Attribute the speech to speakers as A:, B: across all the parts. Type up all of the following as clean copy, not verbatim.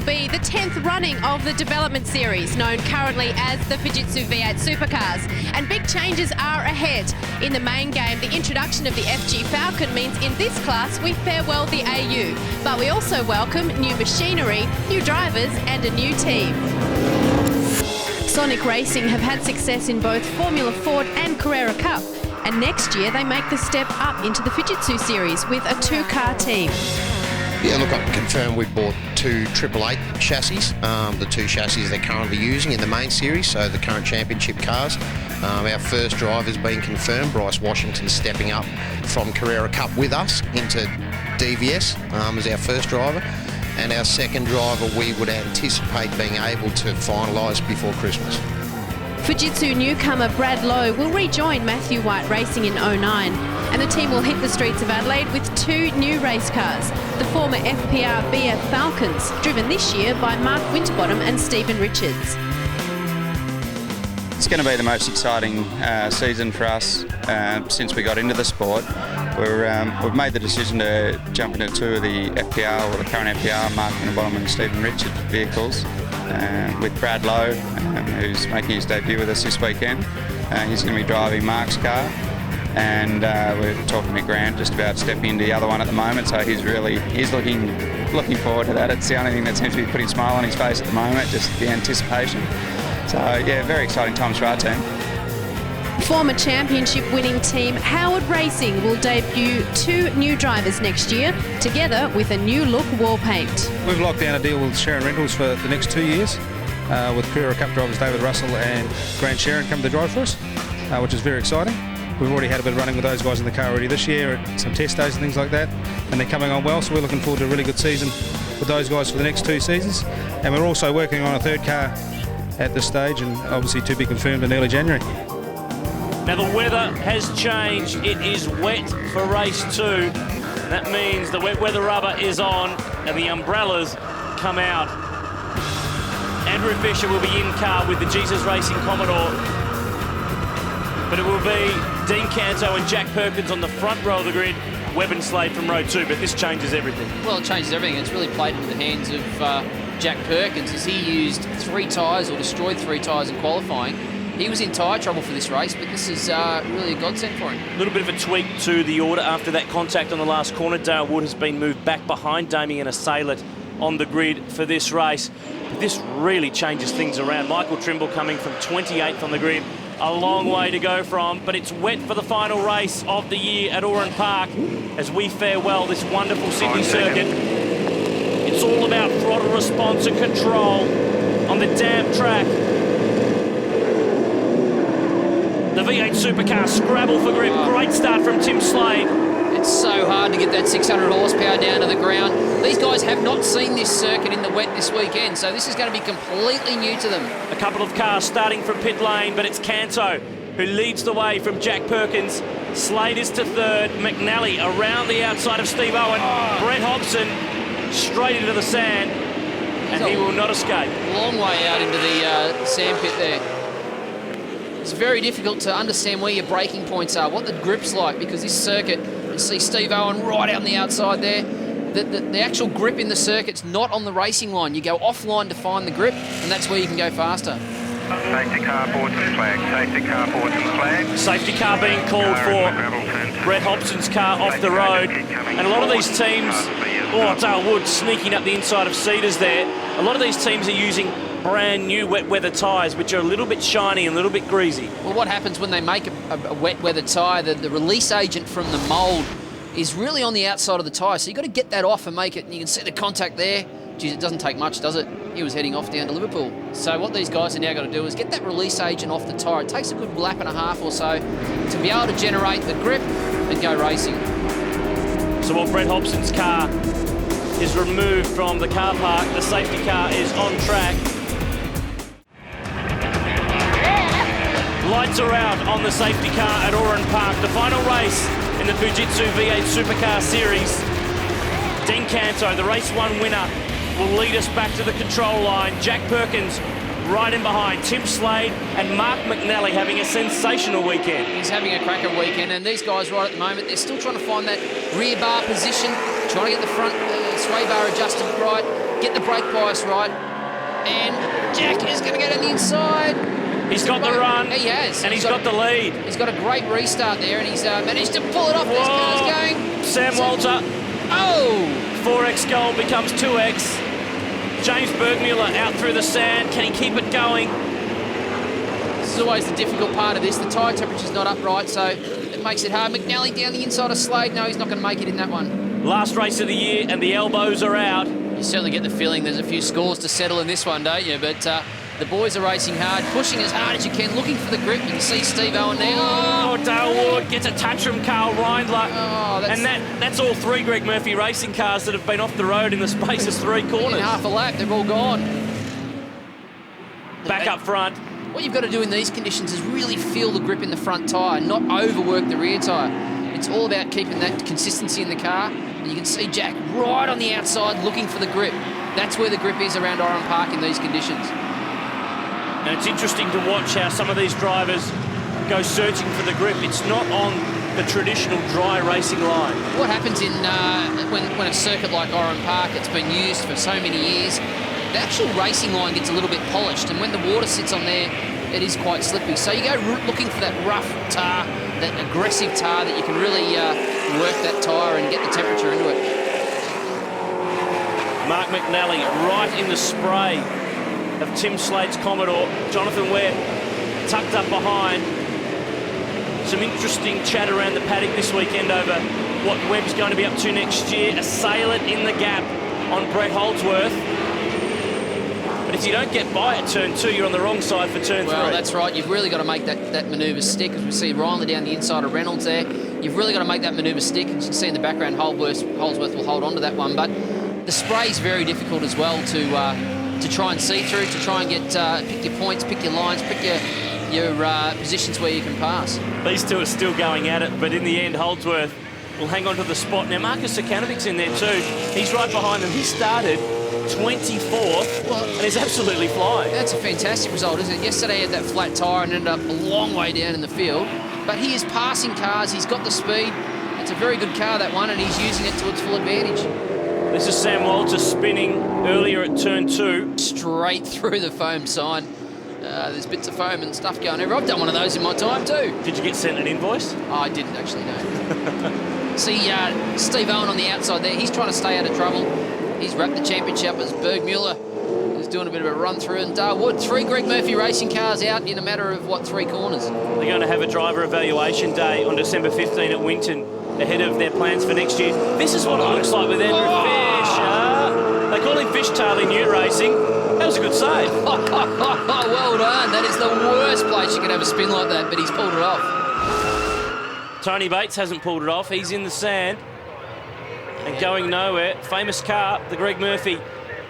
A: be the 10th running of the development series, known currently as the Fujitsu V8 Supercars. And big changes are ahead. In the main game, the introduction of the FG Falcon means in this class we farewell the AU. But we also welcome new machinery, new drivers and a new team. Sonic Racing have had success in both Formula Ford and Carrera Cup. And next year they make the step up into the Fujitsu series with a two-car team.
B: Yeah, look, I can confirm we bought two 888 chassis, the two chassis they're currently using in the main series, so the current championship cars. Our first driver's been confirmed, Bryce Washington stepping up from Carrera Cup with us into DVS as our first driver. And our second driver we would anticipate being able to finalise before Christmas.
A: Fujitsu newcomer Brad Lowe will rejoin Matthew White Racing in 2009, and the team will hit the streets of Adelaide with two new race cars, the former FPR BF Falcons, driven this year by Mark Winterbottom and Stephen Richards.
C: It's going to be the most exciting season for us since we got into the sport. We've made the decision to jump into two of the FPR, or the current FPR, Mark Winterbottom and Stephen Richards vehicles, with Brad Lowe, who's making his debut with us this weekend. He's going to be driving Mark's car, and we're talking to Grant just about stepping into the other one at the moment, so he's looking forward to that. It's the only thing that seems to be putting a smile on his face at the moment, just the anticipation. So yeah, very exciting times for our team.
A: Former championship winning team Howard Racing will debut two new drivers next year, together with a new look wall paint.
D: We've locked down a deal with Sharon Rentals for the next 2 years, with Carrera Cup drivers David Russell and Grant Sharon come to drive for us, which is very exciting. We've already had a bit of running with those guys in the car already this year at some test days and things like that, and they're coming on well, so we're looking forward to a really good season with those guys for the next 2 seasons. And we're also working on a third car at this stage, and obviously to be confirmed in early January.
E: Now the weather has changed. It is wet for race 2. That means the wet weather rubber is on and the umbrellas come out. Andrew Fisher will be in car with the Jesus Racing Commodore, but it will be Dean Canto and Jack Perkins on the front row of the grid, Webb and Slade from row 2, but this changes everything.
F: Well, it changes everything. It's really played into the hands of Jack Perkins, as he used 3 tyres, or destroyed 3 tyres in qualifying. He was in tyre trouble for this race, but this is really a godsend for him.
E: A little bit of a tweak to the order after that contact on the last corner. Dale Wood has been moved back behind Damien Assailet on the grid for this race. But this really changes things around. Michael Trimble coming from 28th on the grid. A long way to go from, but it's wet for the final race of the year at Oran Park as we farewell this wonderful Sydney circuit. It's all about throttle response and control on the damp track. The V8 Supercar scrabble for grip. Great start from Tim Slade.
F: It's so hard to get that 600 horsepower down to the ground. These guys have not seen this circuit in the wet this weekend, so this is going to be completely new to them. A
E: couple of cars starting from pit lane, but it's Canto who leads the way from Jack Perkins. Slade is to third. McNally around the outside of Steve Owen. Brett Hobson straight into the sand, and he will not escape.
F: Long way out into the sand pit there. It's very difficult to understand where your braking points are, what the grip's like, because this circuit, you see Steve Owen right out on the outside there. The actual grip in the circuit's not on the racing line. You go offline to find the grip, and that's where you can go faster.
G: Safety car boards and flag. Safety car boards and flag.
E: Safety car being called for Brett Hobson's car off the road. And a lot of these teams, Dale Wood sneaking up the inside of Cedars there. A lot of these teams are using brand new wet weather tyres, which are a little bit shiny and a little bit greasy.
F: Well, what happens when they make a wet weather tyre, the release agent from the mould is really on the outside of the tyre, so you've got to get that off and make it, and you can see the contact there. Geez, it doesn't take much, does it? He was heading off down to Liverpool. So what these guys are now got to do is get that release agent off the tyre. It takes a good lap and a half or so to be able to generate the grip and go racing.
E: So while Brett Hobson's car is removed from the car park, the safety car is on track. Lights are out on the safety car at Oran Park. The final race in the Fujitsu V8 Supercar Series. Dean Canto, the race 1 winner, will lead us back to the control line. Jack Perkins right in behind. Tim Slade and Mark McNally having a sensational weekend.
F: He's having a cracker weekend, and these guys right at the moment, they're still trying to find that rear bar position, trying to get the front sway bar adjusted right. get the brake bias right. And Jack is going to get on the inside.
E: He's got the run.
F: He has.
E: And he's got the lead.
F: He's got a great restart there, and he's managed to pull it off. This car's going.
E: Sam Walter.
F: Oh!
E: 4X goal becomes 2X. James Bergmuller out through the sand. Can he keep it going?
F: This is always the difficult part of this. The tyre temperature's not up right, so it makes it hard. McNally down the inside of Slade. No, he's not going to make it in that one.
E: Last race of the year, and the elbows are out.
F: You certainly get the feeling there's a few scores to settle in this one, don't you? But the boys are racing hard, pushing as hard as you can, looking for the grip. You can see Steve Owen there.
E: Oh, Dale Wood gets a touch from Carl Reindler.
F: Oh,
E: and that's all 3 Greg Murphy racing cars that have been off the road in the space of 3 corners.
F: In half a lap, they're all gone.
E: Back up front.
F: What you've got to do in these conditions is really feel the grip in the front tyre, not overwork the rear tyre. It's all about keeping that consistency in the car. And you can see Jack right on the outside looking for the grip. That's where the grip is around Oran Park in these conditions.
E: And it's interesting to watch how some of these drivers go searching for the grip. It's not on the traditional dry racing line.
F: What happens in when a circuit like Oran Park, it's been used for so many years, the actual racing line gets a little bit polished, and when the water sits on there, it is quite slippy. So you go looking for that rough tar, that aggressive tar that you can really work that tyre and get the temperature into it.
E: Mark McNally right in the spray of Tim Slade's Commodore. Jonathan Webb tucked up behind. Some interesting chat around the paddock this weekend over what Webb's going to be up to next year. A sailor in the gap on Brett Holdsworth. But if you don't get by at turn 2, you're on the wrong side for turn 3.
F: Well, that's right. You've really got to make that manoeuvre stick. As we see Reindler down the inside of Reynolds there, you've really got to make that manoeuvre stick. As you can see in the background, Holdsworth will hold on to that one. But the spray is very difficult as well to try and see through, to try and get pick your points, pick your lines, pick your positions where you can pass.
E: These two are still going at it, but in the end, Holdsworth will hang on to the spot. Now, Marcus Sakanovic's in there too. He's right behind him. He started 24th, and he's absolutely flying.
F: That's a fantastic result, isn't it? Yesterday he had that flat tyre and ended up a long way down in the field, but he is passing cars. He's got the speed. It's a very good car, that one, and he's using it to its full advantage.
E: This is Sam Walter spinning earlier at turn 2.
F: Straight through the foam sign. There's bits of foam and stuff going over. I've done one of those in my time too.
E: Did you get sent an invoice?
F: Oh, I didn't actually, no. See Steve Owen on the outside there. He's trying to stay out of trouble. He's wrapped the championship as Bergmuller is doing a bit of a run through. And Dale Wood, 3 Greg Murphy racing cars out in a matter of, 3 corners?
E: They're going to have a driver evaluation day on December 15 at Winton ahead of their plans for next year. This is what it looks like with Andrew Fisher. They call him Fishtail in ute racing. That was a good save.
F: Well done. That is the worst place you could have a spin like that, but he's pulled it off.
E: Tony Bates hasn't pulled it off. He's in the sand and going nowhere. Famous car, the Greg Murphy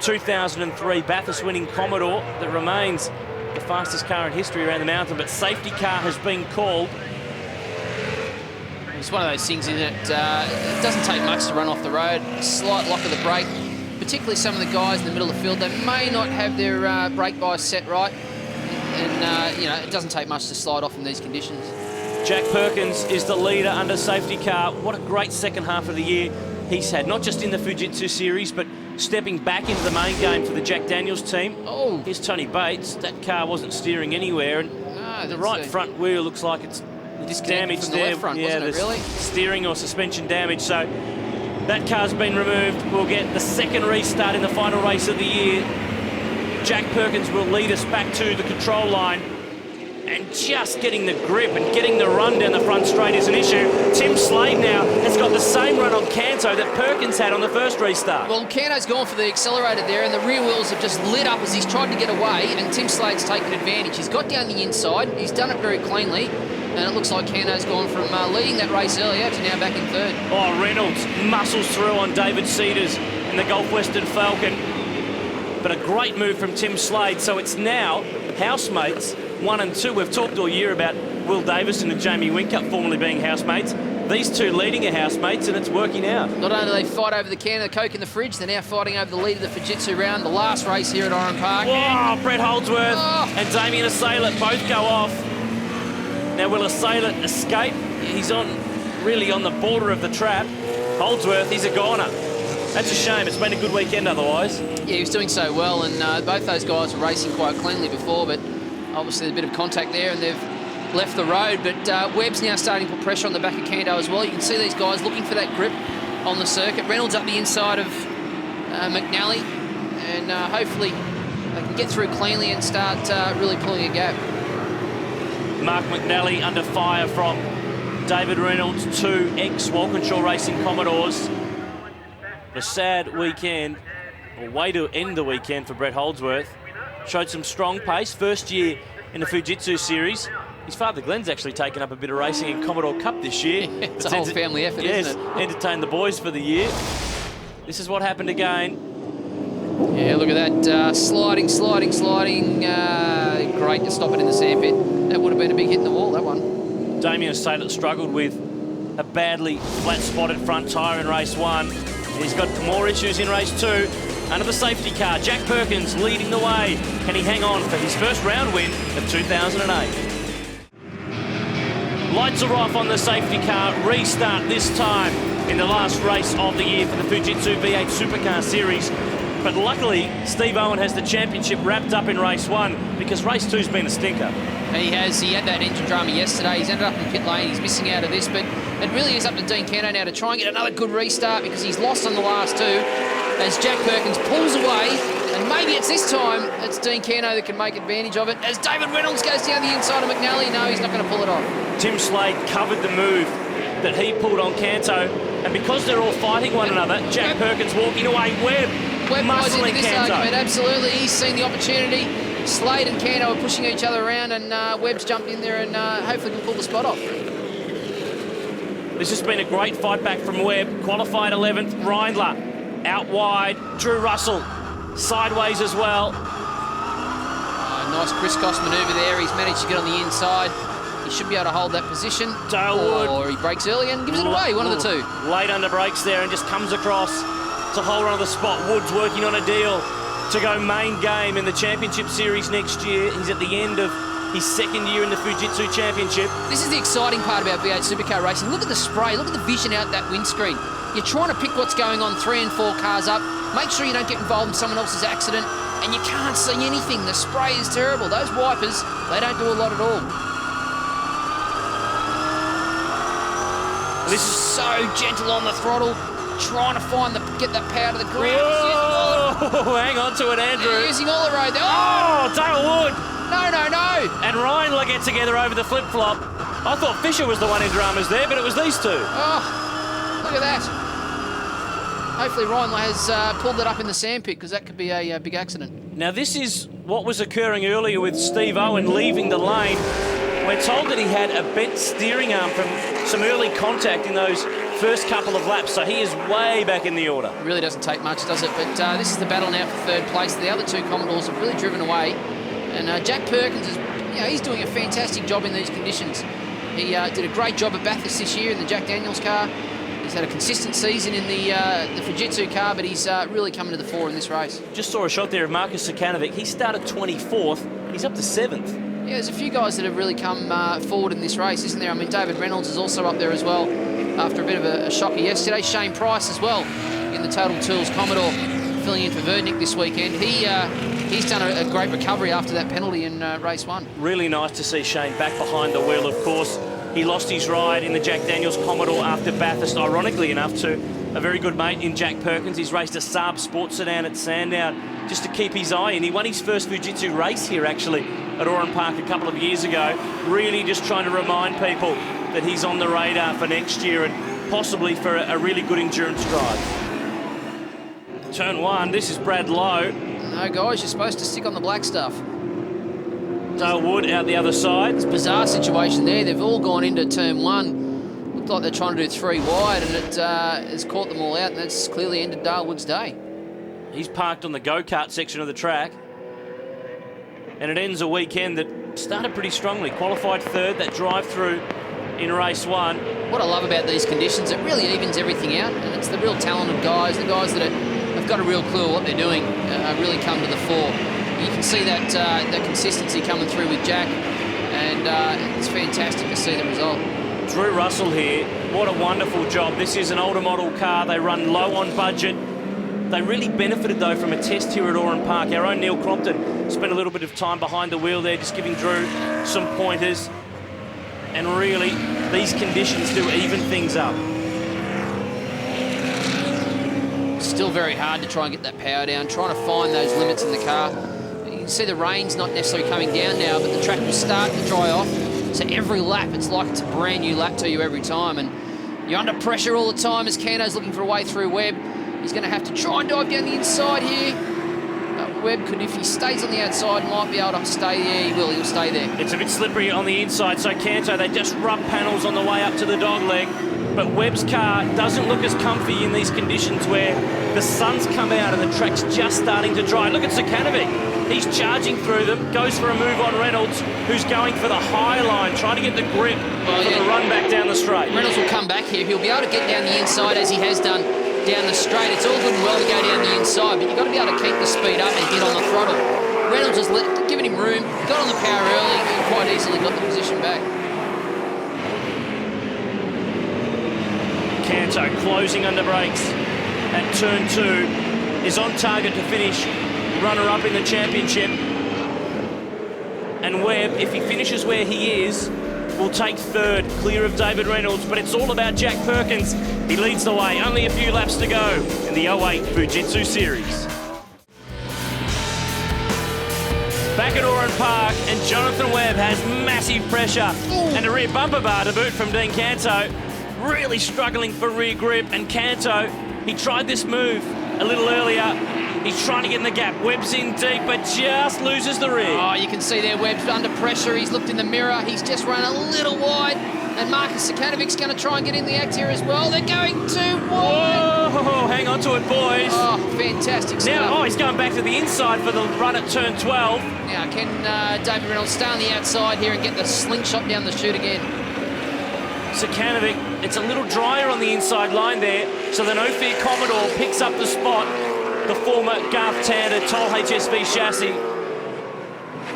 E: 2003 Bathurst-winning Commodore that remains the fastest car in history around the mountain, but safety car has been called.
F: It's one of those things, isn't it? It doesn't take much to run off the road. Slight lock of the brake. Particularly some of the guys in the middle of the field, they may not have their brake bias set right, and it doesn't take much to slide off in these conditions.
E: Jack Perkins is the leader under safety car. What a great second half of the year he's had, not just in the Fujitsu series, but stepping back into the main game for the Jack Daniels team.
F: Oh,
E: here's Tony Bates. That car wasn't steering anywhere, and the right front wheel looks like it's damaged
F: from the
E: there.
F: left front,
E: yeah,
F: wasn't it, really?
E: Steering or suspension damage. So that car's been removed. We'll get the second restart in the final race of the year. Jack Perkins will lead us back to the control line. And just getting the grip and getting the run down the front straight is an issue. Tim Slade now has got the same run on Canto that Perkins had on the first restart.
F: Well, Canto's gone for the accelerator there, and the rear wheels have just lit up as he's tried to get away, and Tim Slade's taken advantage. He's got down the inside. He's done it very cleanly. And it looks like Canto's gone from leading that race earlier to now back in third.
E: Oh, Reynolds muscles through on David Cedars in the Gulf Western Falcon. But a great move from Tim Slade. So it's now housemates 1 and 2. We've talked all year about Will Davison and Jamie Whincup formerly being housemates. These two leading are housemates, and it's working out.
F: Not only do they fight over the can of the Coke in the fridge, they're now fighting over the lead of the Fujitsu round, the last race here at Oran Park.
E: Oh, Brett Holdsworth and Damien Assailant both go off. Now, will Assailant escape? He's really on the border of the trap. Holdsworth, he's a goner. That's a shame. It's been a good weekend otherwise.
F: Yeah, he was doing so well, and both those guys were racing quite cleanly before, but obviously a bit of contact there, and they've left the road. But Webb's now starting to put pressure on the back of Canto as well. You can see these guys looking for that grip on the circuit. Reynolds up the inside of McNally, and hopefully they can get through cleanly and start really pulling a gap.
E: Mark McNally under fire from David Reynolds, 2 ex-Walkinshaw Racing Commodores. A sad weekend, or way to end the weekend for Brett Holdsworth. Showed some strong pace, first year in the Fujitsu series. His father Glenn's actually taken up a bit of racing in Commodore Cup this year.
F: It's a whole family effort, isn't it?
E: Entertained the boys for the year. This is what happened again.
F: Yeah, look at that, sliding. Great to stop it in the sandpit. That would have been a big hit in the wall, that one.
E: Damien Saylett struggled with a badly flat-spotted front tyre in race 1. He's got more issues in race 2. Under the safety car, Jack Perkins leading the way. Can he hang on for his first round win of 2008? Lights are off on the safety car. Restart this time in the last race of the year for the Fujitsu V8 Supercar Series. But luckily, Steve Owen has the championship wrapped up in race 1 because race 2's been a stinker.
F: He has. He had that engine drama yesterday. He's ended up in pit lane. He's missing out of this, but it really is up to Dean Canto now to try and get another good restart because he's lost on the last 2 as Jack Perkins pulls away, and maybe it's this time it's Dean Canto that can make advantage of it as David Reynolds goes down the inside of McNally. No, he's not going to pull it off.
E: Tim Slade covered the move that he pulled on Canto, and because they're all fighting one another, Jack Perkins walking away. Webb
F: buys into this
E: Canto.
F: argument, absolutely. He's seen the opportunity. Slade and Canto are pushing each other around, and Webb's jumped in there and hopefully can pull the spot off.
E: This has been a great fight back from Webb. Qualified 11th, Reindler out wide. Drew Russell sideways as well.
F: Nice crisscross manoeuvre there. He's managed to get on the inside. He should be able to hold that position.
E: Dale Wood.
F: Or he breaks early and gives it away, one of the two.
E: Late under brakes there and just comes across to hold on to the spot. Wood's working on a deal to go main game in the Championship Series next year. He's at the end of his second year in the Fujitsu Championship.
F: This is the exciting part about V8 Supercar racing. Look at the spray, look at the vision out that windscreen. You're trying to pick what's going on 3 and 4 cars up. Make sure you don't get involved in someone else's accident, and you can't see anything. The spray is terrible. Those wipers, they don't do a lot at all. This is so gentle on the throttle, trying to get that power to the ground.
E: Oh, hang on to it, Andrew.
F: They're using all the road there.
E: Oh, Dale Wood.
F: No.
E: And Reindler get together over the flip-flop. I thought Fisher was the one in dramas there, but it was these two.
F: Oh, look at that. Hopefully Reindler has pulled it up in the sandpit because that could be a big accident.
E: Now this is what was occurring earlier with Steve Owen leaving the lane. We're told that he had a bent steering arm from some early contact in those first couple of laps, so he is way back in the order.
F: It really doesn't take much, does it? But this is the battle now for 3rd place. The other 2 Commodores have really driven away. And Jack Perkins is, he's doing a fantastic job in these conditions. He did a great job at Bathurst this year in the Jack Daniels car. He's had a consistent season in the Fujitsu car, but he's really coming to the fore in this race.
E: Just saw a shot there of Marcus Sakanovic. He started 24th. He's up to 7th.
F: Yeah, there's a few guys that have really come forward in this race, isn't there? I mean, David Reynolds is also up there as well after a bit of a shocker yesterday. Shane Price as well in the Total Tools Commodore, filling in for Verdnick this weekend. He's done a great recovery after that penalty in race 1.
E: Really nice to see Shane back behind the wheel, of course. He lost his ride in the Jack Daniels Commodore after Bathurst, ironically enough, to a very good mate in Jack Perkins. He's raced a Saab Sports Sedan at Sandown just to keep his eye in. He won his first Fujitsu race here, actually, at Oran Park a couple of years ago. Really just trying to remind people that he's on the radar for next year and possibly for a really good endurance drive. Turn 1, this is Brad Lowe.
F: No, guys, you're supposed to stick on the black stuff.
E: Dale Wood out the other side.
F: It's a bizarre situation there. They've all gone into turn 1. Looked like they're trying to do 3 wide, and it has caught them all out, and that's clearly ended Dale Wood's day.
E: He's parked on the go-kart section of the track. And it ends a weekend that started pretty strongly. Qualified 3rd, that drive-through in race 1.
F: What I love about these conditions, it really evens everything out, and it's the real talented guys, the guys that have got a real clue of what they're doing, really come to the fore. You can see that consistency coming through with Jack, and it's fantastic to see the result.
E: Drew Russell here, what a wonderful job. This is an older model car. They run low on budget. They really benefited, though, from a test here at Oran Park. Our own Neil Crompton spent a little bit of time behind the wheel there, just giving Drew some pointers. And really, these conditions do even things up.
F: Still very hard to try and get that power down, trying to find those limits in the car. You can see the rain's not necessarily coming down now, but the track will start to dry off. So every lap, it's like it's a brand new lap to you every time. And you're under pressure all the time as Canto's looking for a way through Webb. He's going to have to try and dive down the inside here. Webb could, if he stays on the outside, might be able to stay there. He will, he'll stay there.
E: It's a bit slippery on the inside, so Canto, they just rub panels on the way up to the dog leg. But Webb's car doesn't look as comfy in these conditions where the sun's come out and the track's just starting to dry. Look at Sakanovic. He's charging through them, goes for a move on Reynolds, who's going for the high line, trying to get the grip for the run back down the straight.
F: Reynolds will come back here. He'll be able to get down the inside as he has done down the straight. It's all good and well to go down the inside, but you've got to be able to keep the speed up and get on the throttle. Reynolds has given him room, got on the power early, and quite easily got the position back.
E: Canto closing under brakes at turn 2, is on target to finish runner-up in the championship. And Webb, if he finishes where he is, will take 3rd, clear of David Reynolds, but it's all about Jack Perkins. He leads the way, only a few laps to go in the 08 Fujitsu Series. Back at Oran Park, and Jonathan Webb has massive pressure. And a rear bumper bar to boot from Dean Canto. Really struggling for rear grip, and Canto, he tried this move a little earlier. He's trying to get in the gap. Webb's in deep, but just loses the rear.
F: Oh, you can see there Webb's under pressure. He's looked in the mirror. He's just run a little wide. And Marcus Sakanovic's going to try and get in the act here as well. They're going too wide.
E: Whoa, hang on to it, boys.
F: Oh, fantastic stuff.
E: Now, he's going back to the inside for the run at turn 12.
F: Now, can David Reynolds stay on the outside here and get the slingshot down the chute again?
E: Sakanovic, it's a little drier on the inside line there, so the No Fear Commodore picks up the spot. The former Garth Tander Toll HSV chassis.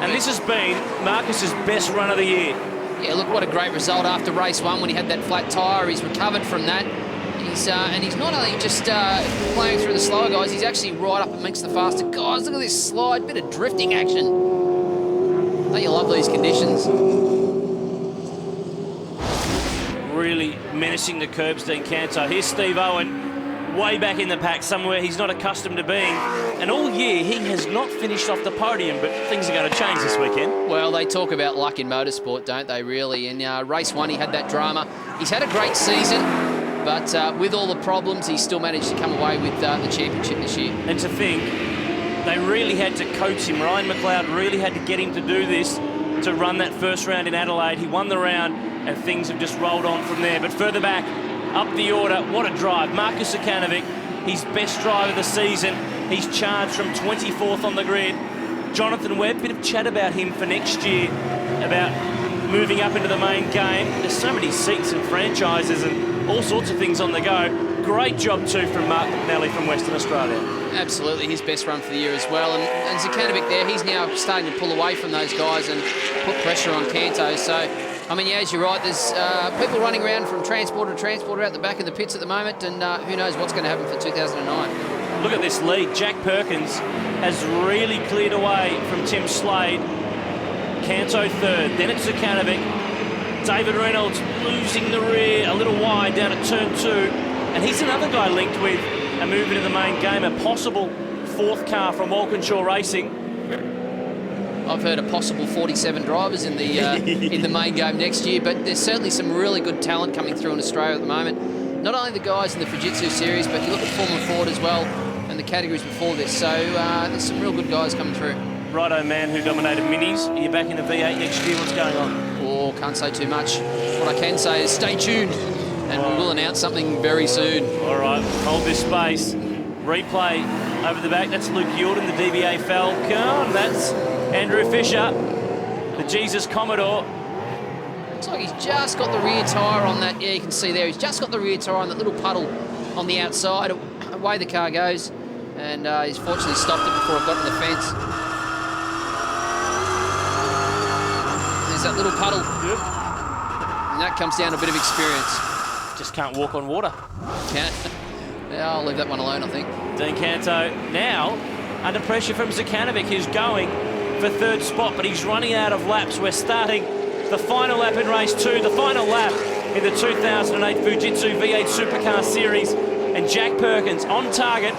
E: And this has been Marcus's best run of the year.
F: Yeah, look, what a great result after race 1 when he had that flat tyre. He's recovered from that. And he's not only just playing through the slower guys, he's actually right up amongst the faster guys. Look at this slide, bit of drifting action. Don't you love these conditions?
E: Really menacing the curbs, Dean Canto. Here's Steve Owen, way back in the pack, somewhere he's not accustomed to being. And all year, he has not finished off the podium, but things are going to change this weekend.
F: Well, they talk about luck in motorsport, don't they, really? In race 1, he had that drama. He's had a great season, but with all the problems, he still managed to come away with the championship this year.
E: And to think, they really had to coach him. Ryan McLeod really had to get him to do this, to run that first round in Adelaide. He won the round, and things have just rolled on from there. But further back, up the order, what a drive. Marcus Sakanovic, his best drive of the season. He's charged from 24th on the grid. Jonathan Webb, bit of chat about him for next year, about moving up into the main game. There's so many seats and franchises and all sorts of things on the go. Great job too from Mark McNally from Western Australia.
F: Absolutely, his best run for the year as well. And Sakanovic there, he's now starting to pull away from those guys and put pressure on Canto. So, I mean, yeah, as you're right, there's people running around from transporter to transporter out the back of the pits at the moment, and who knows what's going to happen for 2009.
E: Look at this lead. Jack Perkins has really cleared away from Tim Slade. Canto 3rd, then it's Sakanovic. David Reynolds losing the rear a little wide down at turn 2, and he's another guy linked with a move into the main game, a possible 4th car from Walkinshaw Racing.
F: I've heard of possible 47 drivers in the in the main game next year, but there's certainly some really good talent coming through in Australia at the moment. Not only the guys in the Fujitsu series, but you look at Formula Ford as well, and the categories before this. So there's some real good guys coming through. Righto,
E: man who dominated minis. Are you back in the V8 next year? What's going on?
F: Oh, can't say too much. What I can say is stay tuned, and we will announce something very soon.
E: All right, hold this space. Replay over the back. That's Luke Yordan, the DBA Falcon. That's Andrew Fisher, the Jesus Commodore.
F: Looks like he's just got the rear tyre on that. Yeah, you can see there. He's just got the rear tyre on that little puddle on the outside. Away the car goes, and he's fortunately stopped it before it got to the fence. There's that little puddle.
E: Yep.
F: And that comes down to a bit of experience.
E: Just can't walk on water.
F: Can't. Yeah, I'll leave that one alone, I think.
E: Dean Canto now under pressure from Zekanovic, who's going for third spot, but he's running out of laps. We're starting the final lap in race 2, the final lap in the 2008 Fujitsu V8 Supercar Series, and Jack Perkins on target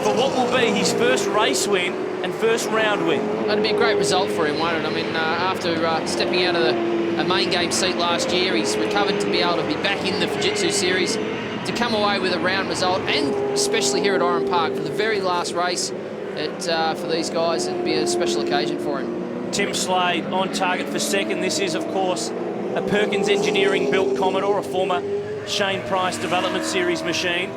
E: for what will be his first race win and first round win.
F: That'd be a great result for him, won't it? I mean, after stepping out of a main game seat last year, he's recovered to be able to be back in the Fujitsu Series, to come away with a round result, and especially here at Oran Park for the very last race. For these guys, it'd be a special occasion for him.
E: Tim Slade on target for second. This is, of course, a Perkins Engineering built Commodore, a former Shane Price Development Series machine.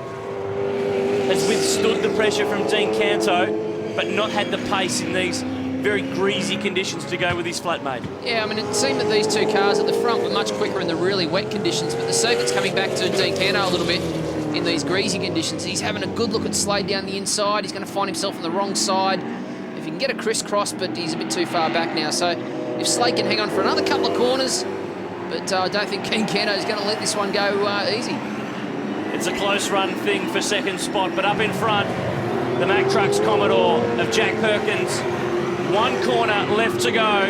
E: Has withstood the pressure from Dean Canto, but not had the pace in these very greasy conditions to go with his flatmate.
F: Yeah, I mean, it seemed that these two cars at the front were much quicker in the really wet conditions, but the circuit's coming back to Dean Canto a little bit in these greasy conditions. He's having a good look at Slade down the inside. He's going to find himself on the wrong side. If he can get a crisscross, but he's a bit too far back now. So if Slade can hang on for another couple of corners, but I don't think Dean Canto is going to let this one go easy.
E: It's a close run thing for second spot, but up in front, the Mack Trucks Commodore of Jack Perkins. One corner left to go.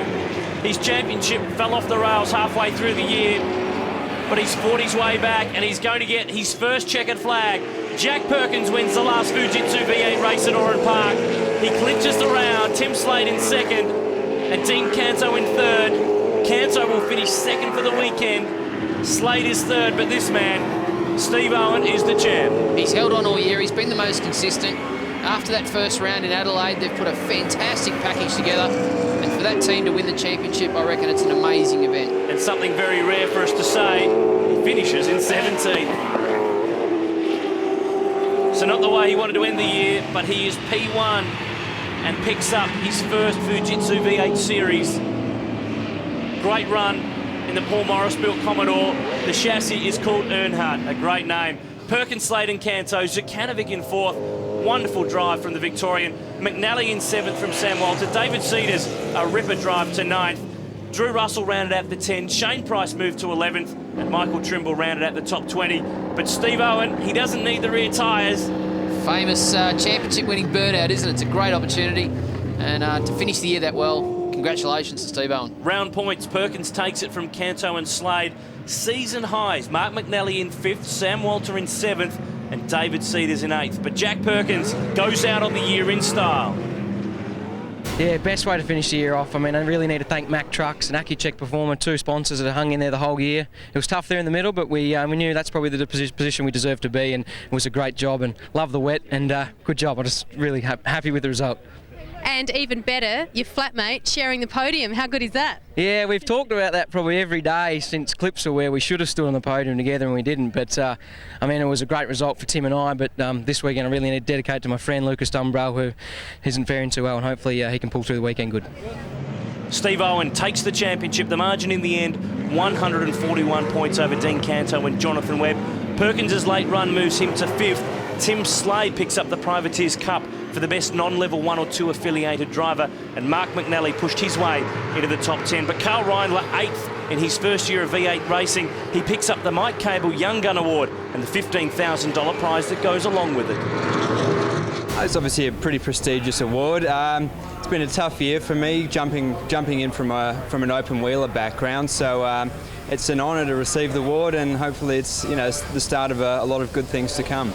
E: His championship fell off the rails halfway through the year, but he's fought his way back and he's going to get his first checkered flag. Jack Perkins wins the last Fujitsu V8 race at Oran Park. He clinches the round. Tim Slade in second and Dean Canto in third. Canto will finish second for the weekend. Slade is third, but this man, Steve Owen, is the champ.
F: He's held on all year. He's been the most consistent. After that first round in Adelaide, they've put a fantastic package together. And for that team to win the championship, I reckon it's an amazing event.
E: And something very rare for us to say, he finishes in 17th. So not the way he wanted to end the year, but he is P1 and picks up his first Fujitsu V8 Series. Great run in the Paul Morris-built Commodore. The chassis is called Earnhardt, a great name. Perkins, Slade and Canto, Zekanovic in fourth. Wonderful drive from the Victorian. McNally in seventh from Sam Walter. David Cedars, a ripper drive to ninth. Drew Russell rounded out the 10. Shane Price moved to 11th. And Michael Trimble rounded out the top 20. But Steve Owen, he doesn't need the rear tyres.
F: Famous championship-winning burnout, isn't it? It's a great opportunity. And to finish the year that well, congratulations to Steve Owen.
E: Round points, Perkins takes it from Canto and Slade. Season highs, Mark McNally in 5th, Sam Walter in 7th, and David Cedars in 8th. But Jack Perkins goes out on the year in style.
H: Yeah, best way to finish the year off. I mean, I really need to thank Mack Trucks and AccuCheck Performer, two sponsors that hung in there the whole year. It was tough there in the middle, but we knew that's probably the position we deserved to be, and it was a great job, and love the wet, and good job. I'm just really happy with the result.
A: And even better, your flatmate sharing the podium. How good is that?
H: Yeah, we've talked about that probably every day since Clipsal, where we should have stood on the podium together and we didn't. But, I mean, it was a great result for Tim and I, but this weekend I really need to dedicate to my friend Lucas Dumbrell, who isn't faring too well, and hopefully he can pull through the weekend good.
E: Steve Owen takes the championship. The margin in the end, 141 points over Dean Canto and Jonathan Webb. Perkins' late run moves him to 5th. Tim Slade picks up the Privateers Cup for the best non-level 1 or 2 affiliated driver, and Mark McNally pushed his way into the top 10. But Carl Reindler, 8th in his first year of V8 racing. He picks up the Mike Cable Young Gun Award and the $15,000 prize that goes along with it.
I: It's obviously a pretty prestigious award. It's been a tough year for me, jumping in from an open wheeler background. So it's an honour to receive the award, and hopefully it's the start of a lot of good things to come.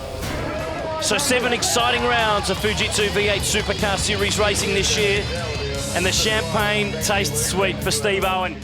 E: So 7 exciting rounds of Fujitsu V8 Supercar Series racing this year, and the champagne tastes sweet for Steve Owen.